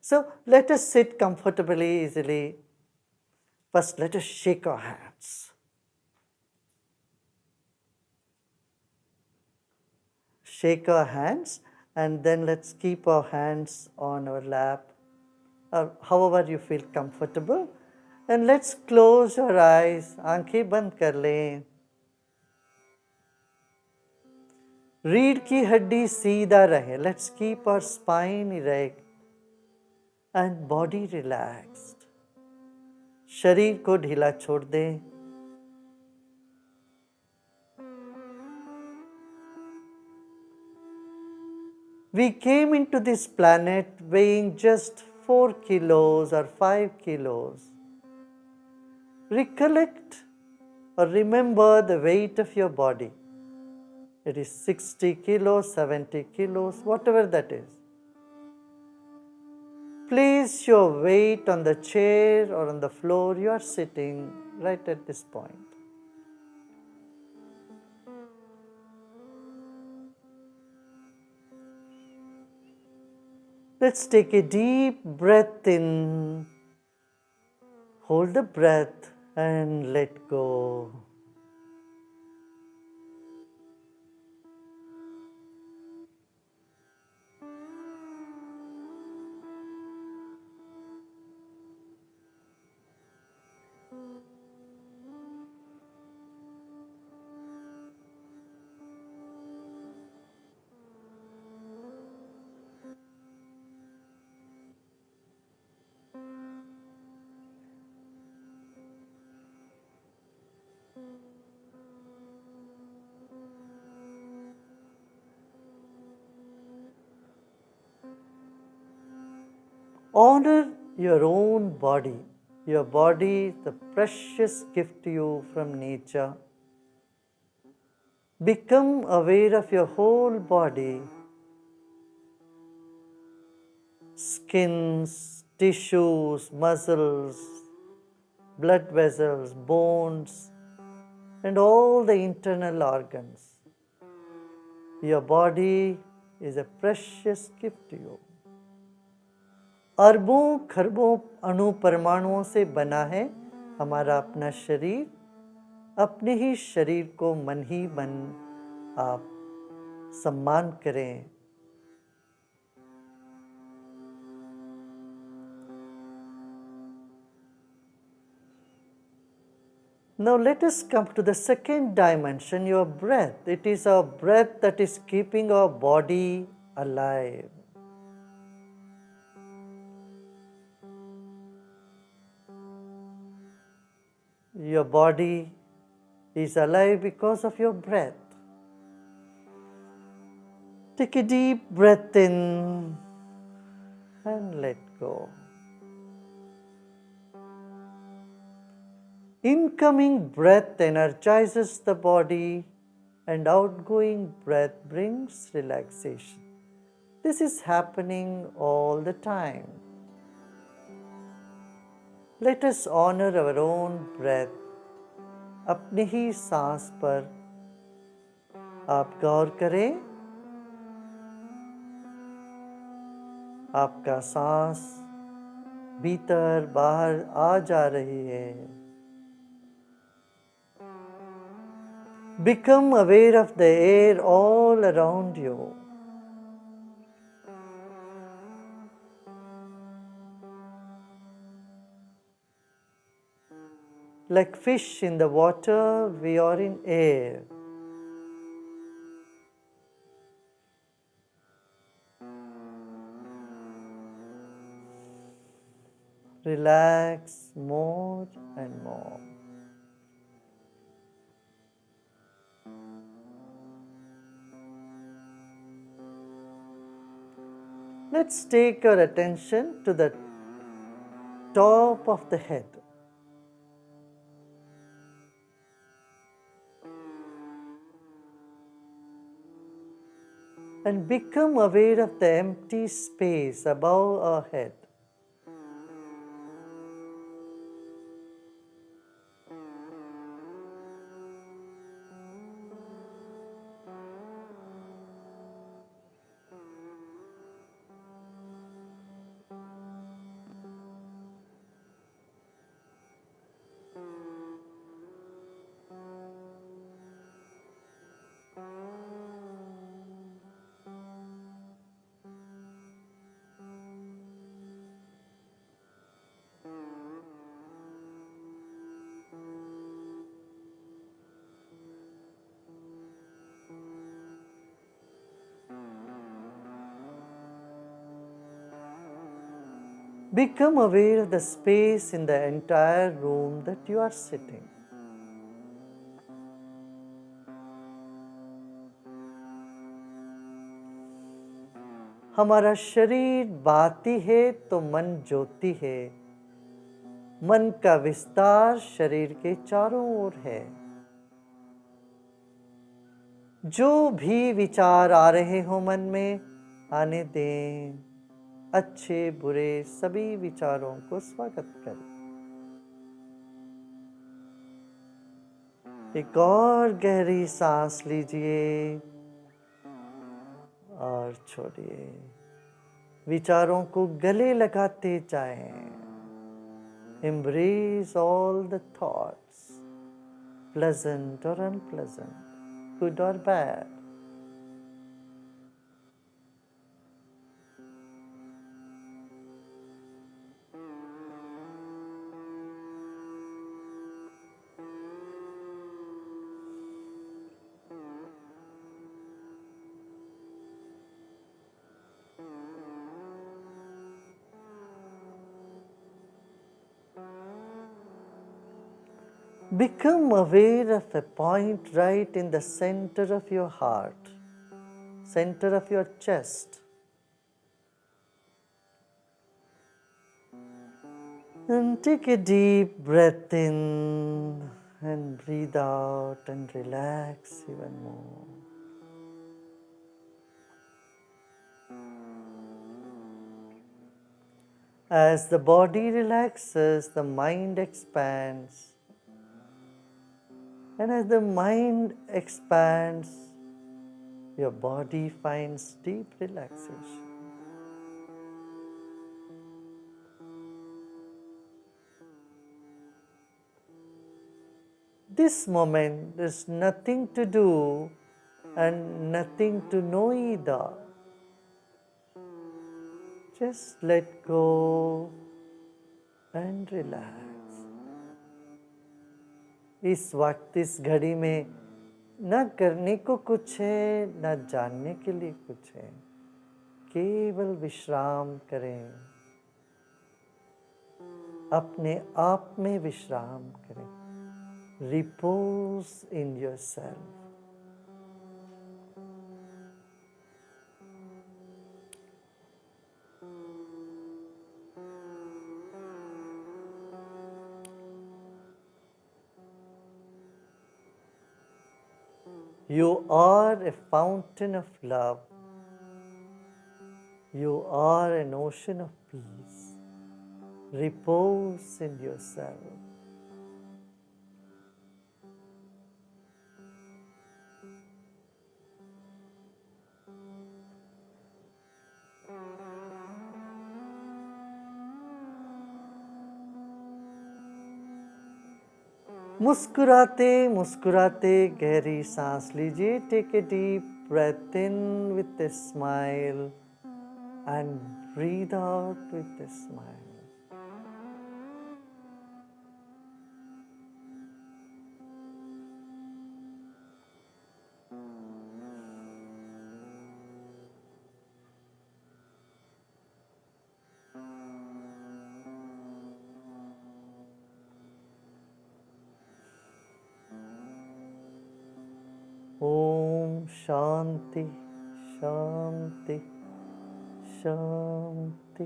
So let us sit comfortably, easily. First, let us shake our hands. Shake our hands, and then let's keep our hands on our lap, or however you feel comfortable. And let's close our eyes. आंखें बंद कर लें. रीढ़ की हड्डी सीधा रहे. Let's keep our spine erect and body relaxed. शरीर को ढीला छोड़ दें. We came into this planet weighing just 4 kilos or 5 kilos. Recollect or remember the weight of your body. It is 60 kilos, 70 kilos, whatever that is. Place your weight on the chair or on the floor you are sitting right at this point. Let's take a deep breath in. Hold the breath and let go. Honor your own body. Your body is the precious gift to you from nature. Become aware of your whole body. Skins, tissues, muscles, blood vessels, bones, and all the internal organs. Your body is a precious gift to you. अरबों खरबों अणु परमाणुओं से बना है हमारा अपना शरीर. अपने ही शरीर को मन ही मन आप सम्मान करें. Now let us come to the second dimension, your breath. It is our breath that is keeping our body alive. Your body is alive because of your breath. Take a deep breath in and let go. Incoming breath energizes the body and outgoing breath brings relaxation. This is happening all the time. Let us honor our own breath. अपनी ही सांस पर आप गौर करें. आपका सांस भीतर बाहर आ जा रही है. Become aware of the air all around you. Like fish in the water, we are in air. Relax more and more. Let's take our attention to the top of the head. And become aware of the empty space above our head. Become aware of the space in the entire room that you are sitting. हमारा शरीर बाती है तो मन ज्योति है। मन का विस्तार शरीर के चारों ओर है। जो भी विचार आ रहे हो मन में, आने दें। अच्छे बुरे सभी विचारों को स्वागत करें। एक और गहरी सांस लीजिए और छोड़िए। विचारों को गले लगाते जाएं। Embrace all the thoughts, pleasant or unpleasant, good or bad. Become aware of a point right in the center of your heart, center of your chest. And take a deep breath in and breathe out and relax even more. As the body relaxes, the mind expands. And as the mind expands, your body finds deep relaxation. This moment, there's nothing to do and nothing to know either. Just let go and relax. इस वक्त इस घड़ी में न करने को कुछ है, न जानने के लिए कुछ है। केवल विश्राम करें, अपने आप में विश्राम करें। Repose in yourself. You are a fountain of love. You are an ocean of peace. Repose in yourself. मुस्कुराते मुस्कुराते गहरी सांस लीजिए। Take a deep breath in with a smile and breathe out with a smile. Om शांति शांति शांति।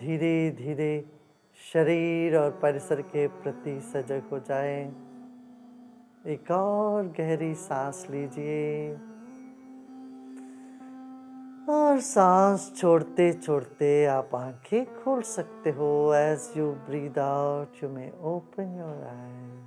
धीरे धीरे शरीर और परिसर के प्रति सजग हो जाएं। एक और गहरी सांस लीजिए और सांस छोड़ते छोड़ते आप आंखें खोल सकते हो। As you breathe out you may open your eyes.